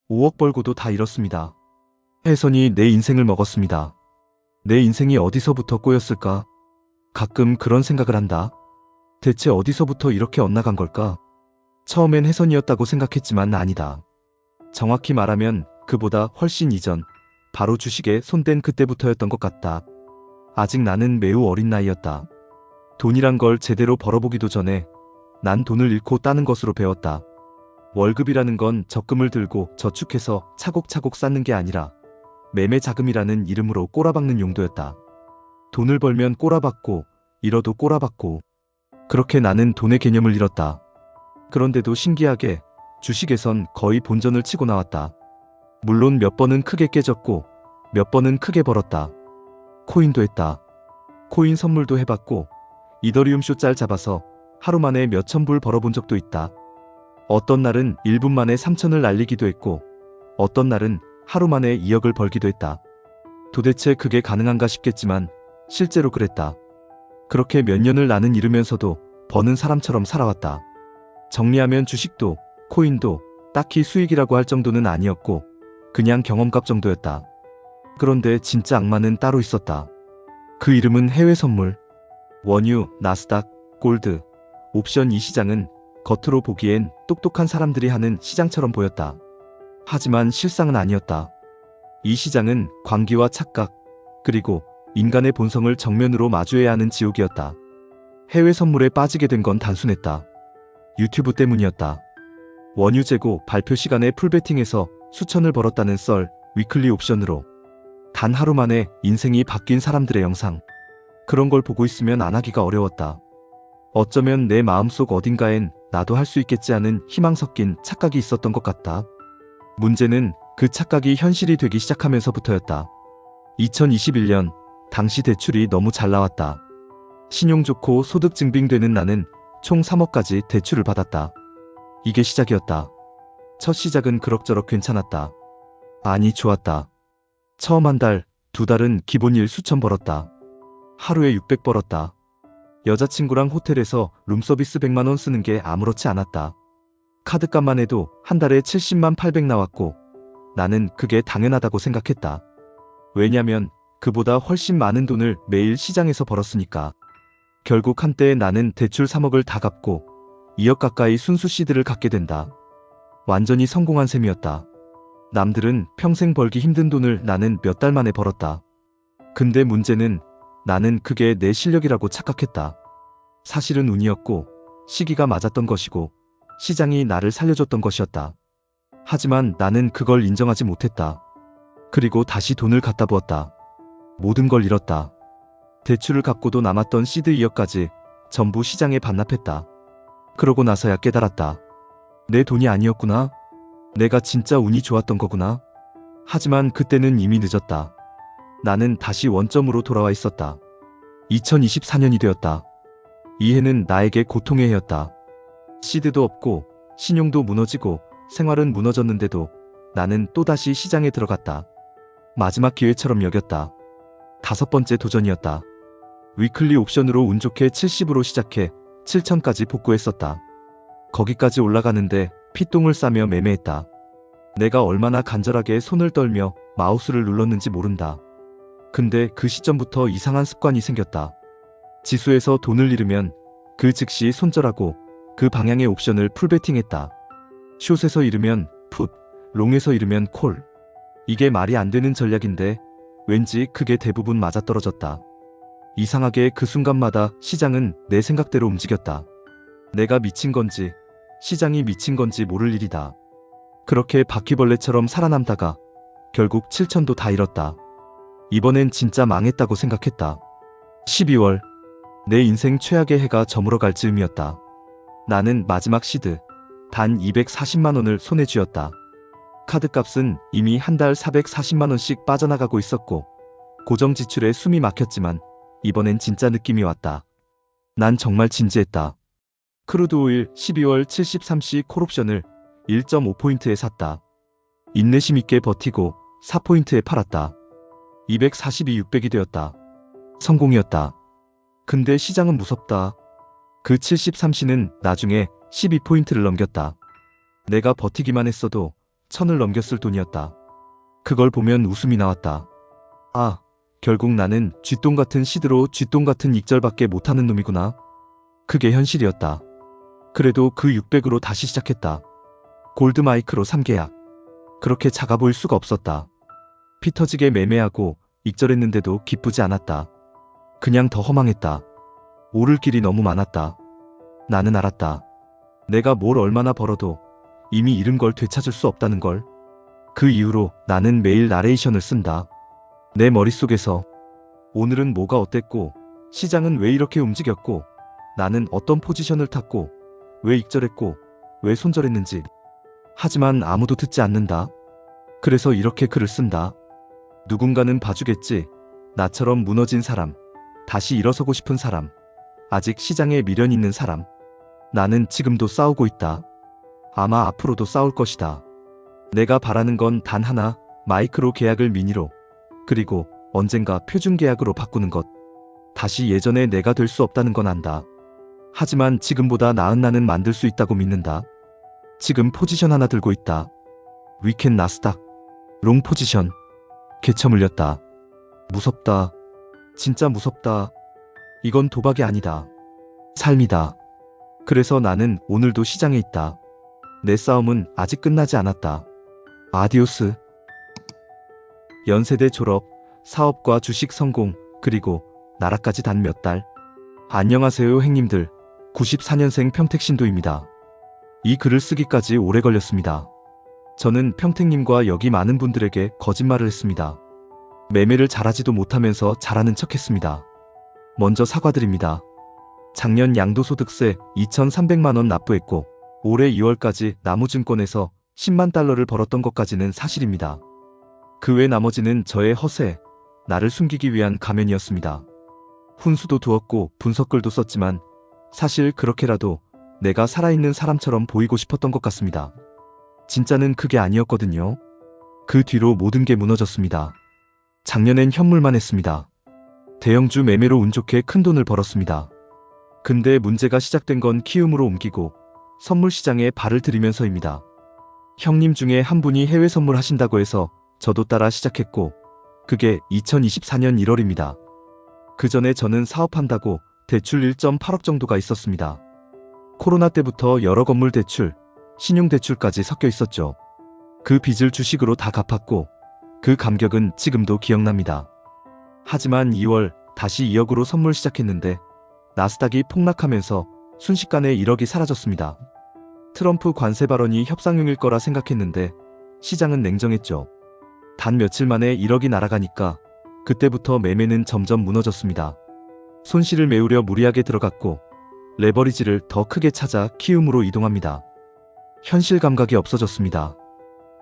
5억 벌고도 다 잃었습니다. 혜선이 내 인생을 먹었습니다. 내 인생이 어디서부터 꼬였을까? 가끔 그런 생각을 한다. 대체 어디서부터 이렇게 엇나간 걸까? 처음엔 혜선이었다고 생각했지만 아니다. 정확히 말하면 그보다 훨씬 이전, 바로 주식에 손댄 그때부터였던 것 같다. 아직 나는 매우 어린 나이였다. 돈이란 걸 제대로 벌어보기도 전에 난 돈을 잃고 따는 것으로 배웠다. 월급이라는 건 적금을 들고 저축해서 차곡차곡 쌓는 게 아니라 매매 자금이라는 이름으로 꼬라박는 용도였다. 돈을 벌면 꼬라박고 잃어도 꼬라박고, 그렇게 나는 돈의 개념을 잃었다. 그런데도 신기하게 주식에선 거의 본전을 치고 나왔다. 물론 몇 번은 크게 깨졌고 몇 번은 크게 벌었다. 코인도 했다. 코인 선물도 해봤고 이더리움 쇼짤 잡아서 하루 만에 몇천 불 벌어본 적도 있다. 어떤 날은 1분 만에 3천을 날리기도 했고 어떤 날은 하루 만에 2억을 벌기도 했다. 도대체 그게 가능한가 싶겠지만 실제로 그랬다. 그렇게 몇 년을 나는 잃으면서도 버는 사람처럼 살아왔다. 정리하면 주식도 코인도 딱히 수익이라고 할 정도는 아니었고 그냥 경험값 정도였다. 그런데 진짜 악마는 따로 있었다. 그 이름은 해외 선물. 원유, 나스닥, 골드, 옵션, 이 시장은 겉으로 보기엔 똑똑한 사람들이 하는 시장처럼 보였다. 하지만 실상은 아니었다. 이 시장은 광기와 착각, 그리고 인간의 본성을 정면으로 마주해야 하는 지옥이었다. 해외 선물에 빠지게 된 건 단순했다. 유튜브 때문이었다. 원유 재고 발표 시간에 풀베팅해서 수천을 벌었다는 썰, 위클리 옵션으로 단 하루 만에 인생이 바뀐 사람들의 영상. 그런 걸 보고 있으면 안 하기가 어려웠다. 어쩌면 내 마음속 어딘가엔 나도 할 수 있겠지 하는 희망 섞인 착각이 있었던 것 같다. 문제는 그 착각이 현실이 되기 시작하면서부터였다. 2021년, 당시 대출이 너무 잘 나왔다. 신용 좋고 소득 증빙되는 나는 총 3억까지 대출을 받았다. 이게 시작이었다. 첫 시작은 그럭저럭 괜찮았다. 아니, 좋았다. 처음 한 달, 두 달은 기본 일 수천 벌었다. 하루에 600 벌었다. 여자친구랑 호텔에서 룸서비스 100만 원 쓰는 게 아무렇지 않았다. 카드값만 해도 한 달에 70만 800 나왔고 나는 그게 당연하다고 생각했다. 왜냐면 그보다 훨씬 많은 돈을 매일 시장에서 벌었으니까. 결국 한때 나는 대출 3억을 다 갚고 2억 가까이 순수 시드를 갖게 된다. 완전히 성공한 셈이었다. 남들은 평생 벌기 힘든 돈을 나는 몇 달 만에 벌었다. 근데 문제는 나는 그게 내 실력이라고 착각했다. 사실은 운이었고 시기가 맞았던 것이고 시장이 나를 살려줬던 것이었다. 하지만 나는 그걸 인정하지 못했다. 그리고 다시 돈을 갖다 부었다. 모든 걸 잃었다. 대출을 갚고도 남았던 시드 2억까지 전부 시장에 반납했다. 그러고 나서야 깨달았다. 내 돈이 아니었구나. 내가 진짜 운이 좋았던 거구나. 하지만 그때는 이미 늦었다. 나는 다시 원점으로 돌아와 있었다. 2024년이 되었다. 이 해는 나에게 고통의 해였다. 시드도 없고 신용도 무너지고 생활은 무너졌는데도 나는 또다시 시장에 들어갔다. 마지막 기회처럼 여겼다. 5번째 도전이었다. 위클리 옵션으로 운 좋게 70으로 시작해 7천까지 복구했었다. 거기까지 올라가는데 피똥을 싸며 매매했다. 내가 얼마나 간절하게 손을 떨며 마우스를 눌렀는지 모른다. 근데 그 시점부터 이상한 습관이 생겼다. 지수에서 돈을 잃으면 그 즉시 손절하고 그 방향의 옵션을 풀베팅했다. 숏에서 잃으면 풋, 롱에서 잃으면 콜. 이게 말이 안 되는 전략인데 왠지 그게 대부분 맞아떨어졌다. 이상하게 그 순간마다 시장은 내 생각대로 움직였다. 내가 미친 건지 시장이 미친 건지 모를 일이다. 그렇게 바퀴벌레처럼 살아남다가 결국 7천도 다 잃었다. 이번엔 진짜 망했다고 생각했다. 12월, 내 인생 최악의 해가 저물어갈 즈음이었다. 나는 마지막 시드, 단 240만 원을 손에 쥐었다. 카드값은 이미 한 달 440만 원씩 빠져나가고 있었고 고정 지출에 숨이 막혔지만 이번엔 진짜 느낌이 왔다. 난 정말 진지했다. 크루드 오일 12월 73시 콜옵션을 1.5포인트에 샀다. 인내심 있게 버티고 4포인트에 팔았다. 242 600이 되었다. 성공이었다. 근데 시장은 무섭다. 그 73시는 나중에 12포인트를 넘겼다. 내가 버티기만 했어도 천을 넘겼을 돈이었다. 그걸 보면 웃음이 나왔다. 아, 결국 나는 쥐똥 같은 시드로 쥐똥 같은 익절밖에 못하는 놈이구나. 그게 현실이었다. 그래도 그 600으로 다시 시작했다. 골드마이크로 3계약. 그렇게 작아 보일 수가 없었다. 피 터지게 매매하고 익절했는데도 기쁘지 않았다. 그냥 더 허망했다. 오를 길이 너무 많았다. 나는 알았다. 내가 뭘 얼마나 벌어도 이미 잃은 걸 되찾을 수 없다는 걸. 그 이후로 나는 매일 나레이션을 쓴다. 내 머릿속에서 오늘은 뭐가 어땠고, 시장은 왜 이렇게 움직였고, 나는 어떤 포지션을 탔고, 왜 익절했고, 왜 손절했는지. 하지만 아무도 듣지 않는다. 그래서 이렇게 글을 쓴다. 누군가는 봐주겠지. 나처럼 무너진 사람, 다시 일어서고 싶은 사람, 아직 시장에 미련 있는 사람. 나는 지금도 싸우고 있다. 아마 앞으로도 싸울 것이다. 내가 바라는 건 단 하나, 마이크로 계약을 미니로, 그리고 언젠가 표준 계약으로 바꾸는 것. 다시 예전의 내가 될 수 없다는 건 안다. 하지만 지금보다 나은 나는 만들 수 있다고 믿는다. 지금 포지션 하나 들고 있다. 위켄 나스닥. 롱 포지션. 개처 물렸다. 무섭다. 진짜 무섭다. 이건 도박이 아니다. 삶이다. 그래서 나는 오늘도 시장에 있다. 내 싸움은 아직 끝나지 않았다. 아디오스. 연세대 졸업, 사업과 주식 성공, 그리고 나라까지 단 몇 달. 안녕하세요 행님들. 94년생 평택신도입니다. 이 글을 쓰기까지 오래 걸렸습니다. 저는 평택님과 여기 많은 분들에게 거짓말을 했습니다. 매매를 잘하지도 못하면서 잘하는 척했습니다. 먼저 사과드립니다. 작년 양도소득세 2,300만원 납부했고 올해 2월까지 나무증권에서 10만 달러를 벌었던 것까지는 사실입니다. 그 외 나머지는 저의 허세, 나를 숨기기 위한 가면이었습니다. 훈수도 두었고 분석글도 썼지만 사실 그렇게라도 내가 살아있는 사람처럼 보이고 싶었던 것 같습니다. 진짜는 그게 아니었거든요. 그 뒤로 모든 게 무너졌습니다. 작년엔 현물만 했습니다. 대형주 매매로 운 좋게 큰 돈을 벌었습니다. 근데 문제가 시작된 건 키움으로 옮기고 선물 시장에 발을 들이면서입니다. 형님 중에 한 분이 해외 선물 하신다고 해서 저도 따라 시작했고 그게 2024년 1월입니다. 그 전에 저는 사업한다고 대출 1.8억 정도가 있었습니다. 코로나 때부터 여러 건물 대출, 신용대출까지 섞여 있었죠. 그 빚을 주식으로 다 갚았고 그 감격은 지금도 기억납니다. 하지만 2월 다시 2억으로 선물 시작했는데 나스닥이 폭락하면서 순식간에 1억이 사라졌습니다. 트럼프 관세 발언이 협상용일 거라 생각했는데 시장은 냉정했죠. 단 며칠 만에 1억이 날아가니까 그때부터 매매는 점점 무너졌습니다. 손실을 메우려 무리하게 들어갔고 레버리지를 더 크게 찾아 키움으로 이동합니다. 현실 감각이 없어졌습니다.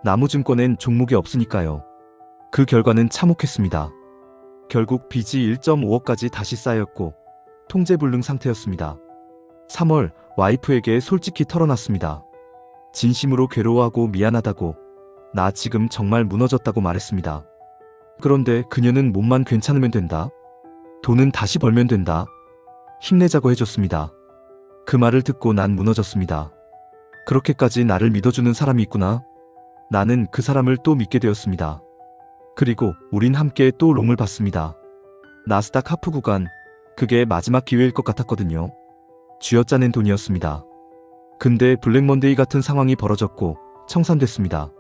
나무증권엔 종목이 없으니까요. 그 결과는 참혹했습니다. 결국 빚이 1.5억까지 다시 쌓였고 통제불능 상태였습니다. 3월 와이프에게 솔직히 털어놨습니다. 진심으로 괴로워하고 미안하다고, 나 지금 정말 무너졌다고 말했습니다. 그런데 그녀는 몸만 괜찮으면 된다. 돈은 다시 벌면 된다. 힘내자고 해줬습니다. 그 말을 듣고 난 무너졌습니다. 그렇게까지 나를 믿어주는 사람이 있구나. 나는 그 사람을 또 믿게 되었습니다. 그리고 우린 함께 또 롱을 봤습니다. 나스닥 하프 구간, 그게 마지막 기회일 것 같았거든요. 쥐어짜낸 돈이었습니다. 근데 블랙먼데이 같은 상황이 벌어졌고 청산됐습니다.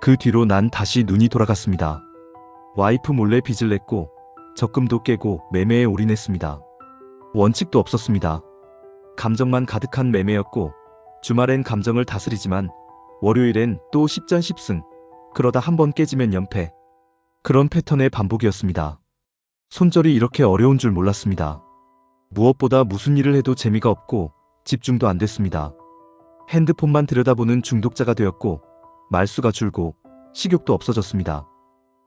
그 뒤로 난 다시 눈이 돌아갔습니다. 와이프 몰래 빚을 냈고 적금도 깨고 매매에 올인했습니다. 원칙도 없었습니다. 감정만 가득한 매매였고 주말엔 감정을 다스리지만 월요일엔 또 10전 10승, 그러다 한 번 깨지면 연패. 그런 패턴의 반복이었습니다. 손절이 이렇게 어려운 줄 몰랐습니다. 무엇보다 무슨 일을 해도 재미가 없고 집중도 안 됐습니다. 핸드폰만 들여다보는 중독자가 되었고 말수가 줄고 식욕도 없어졌습니다.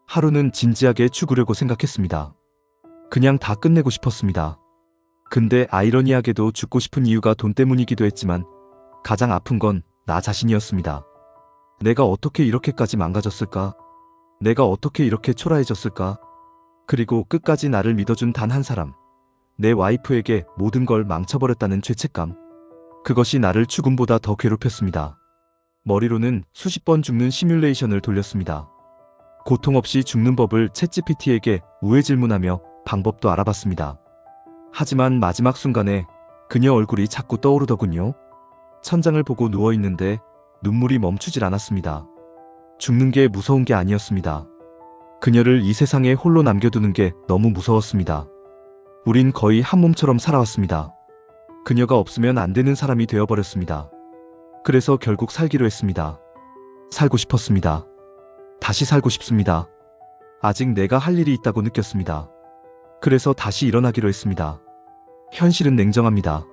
하루는 진지하게 죽으려고 생각했습니다. 그냥 다 끝내고 싶었습니다. 근데 아이러니하게도 죽고 싶은 이유가 돈 때문이기도 했지만 가장 아픈 건 나 자신이었습니다. 내가 어떻게 이렇게까지 망가졌을까? 내가 어떻게 이렇게 초라해졌을까? 그리고 끝까지 나를 믿어준 단 한 사람, 내 와이프에게 모든 걸 망쳐버렸다는 죄책감. 그것이 나를 죽음보다 더 괴롭혔습니다. 머리로는 수십 번 죽는 시뮬레이션을 돌렸습니다. 고통 없이 죽는 법을 챗GPT에게 우회 질문하며 방법도 알아봤습니다. 하지만 마지막 순간에 그녀 얼굴이 자꾸 떠오르더군요. 천장을 보고 누워있는데 눈물이 멈추질 않았습니다. 죽는 게 무서운 게 아니었습니다. 그녀를 이 세상에 홀로 남겨두는 게 너무 무서웠습니다. 우린 거의 한 몸처럼 살아왔습니다. 그녀가 없으면 안 되는 사람이 되어버렸습니다. 그래서 결국 살기로 했습니다. 살고 싶었습니다. 다시 살고 싶습니다. 아직 내가 할 일이 있다고 느꼈습니다. 그래서 다시 일어나기로 했습니다. 현실은 냉정합니다.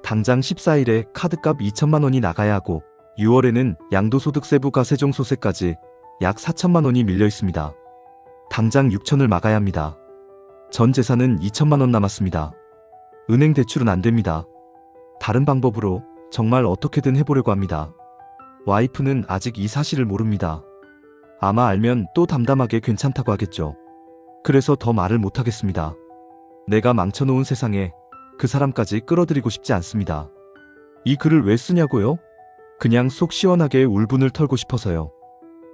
당장 14일에 카드값 2천만 원이 나가야 하고 6월에는 양도소득세부가 세종소세까지 약 4천만 원이 밀려 있습니다. 당장 6천을 막아야 합니다. 전 재산은 2천만 원 남았습니다. 은행 대출은 안 됩니다. 다른 방법으로 정말 어떻게든 해보려고 합니다. 와이프는 아직 이 사실을 모릅니다. 아마 알면 또 담담하게 괜찮다고 하겠죠. 그래서 더 말을 못하겠습니다. 내가 망쳐놓은 세상에 그 사람까지 끌어들이고 싶지 않습니다. 이 글을 왜 쓰냐고요? 그냥 속 시원하게 울분을 털고 싶어서요.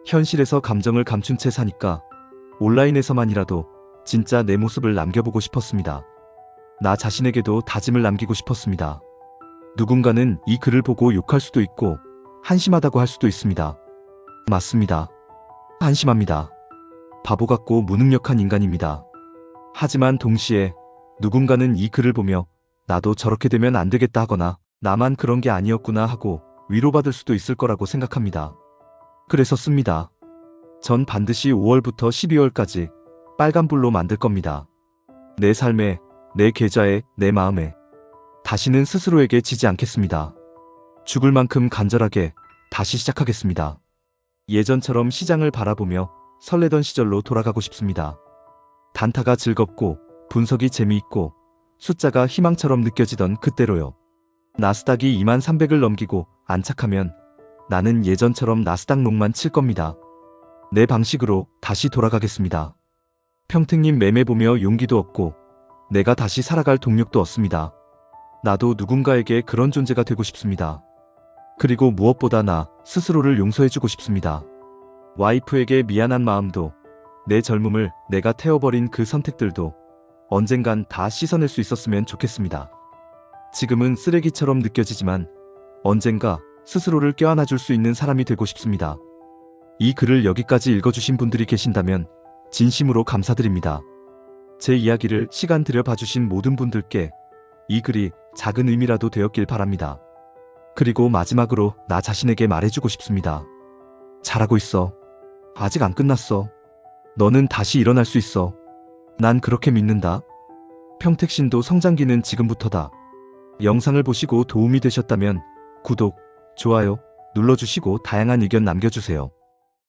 현실에서 감정을 감춘 채 사니까 온라인에서만이라도 진짜 내 모습을 남겨보고 싶었습니다. 나 자신에게도 다짐을 남기고 싶었습니다. 누군가는 이 글을 보고 욕할 수도 있고 한심하다고 할 수도 있습니다. 맞습니다. 한심합니다. 바보 같고 무능력한 인간입니다. 하지만 동시에 누군가는 이 글을 보며 나도 저렇게 되면 안 되겠다 하거나 나만 그런 게 아니었구나 하고 위로받을 수도 있을 거라고 생각합니다. 그래서 씁니다. 전 반드시 5월부터 12월까지 빨간불로 만들 겁니다. 내 삶에, 내 계좌에, 내 마음에. 다시는 스스로에게 지지 않겠습니다. 죽을 만큼 간절하게 다시 시작하겠습니다. 예전처럼 시장을 바라보며 설레던 시절로 돌아가고 싶습니다. 단타가 즐겁고 분석이 재미있고 숫자가 희망처럼 느껴지던 그때로요. 나스닥이 2300을 넘기고 안착하면 나는 예전처럼 나스닥 롱만 칠 겁니다. 내 방식으로 다시 돌아가겠습니다. 평택님 매매 보며 용기도 얻고 내가 다시 살아갈 동력도 얻습니다. 나도 누군가에게 그런 존재가 되고 싶습니다. 그리고 무엇보다 나 스스로를 용서해주고 싶습니다. 와이프에게 미안한 마음도 내 젊음을 내가 태워버린 그 선택들도 언젠간 다 씻어낼 수 있었으면 좋겠습니다. 지금은 쓰레기처럼 느껴지지만 언젠가 스스로를 껴안아줄 수 있는 사람이 되고 싶습니다. 이 글을 여기까지 읽어주신 분들이 계신다면 진심으로 감사드립니다. 제 이야기를 시간 들여 봐주신 모든 분들께 이 글이 작은 의미라도 되었길 바랍니다. 그리고 마지막으로 나 자신에게 말해주고 싶습니다. 잘하고 있어. 아직 안 끝났어. 너는 다시 일어날 수 있어. 난 그렇게 믿는다. 평택신도 성장기는 지금부터다. 영상을 보시고 도움이 되셨다면 구독, 좋아요 눌러주시고 다양한 의견 남겨주세요.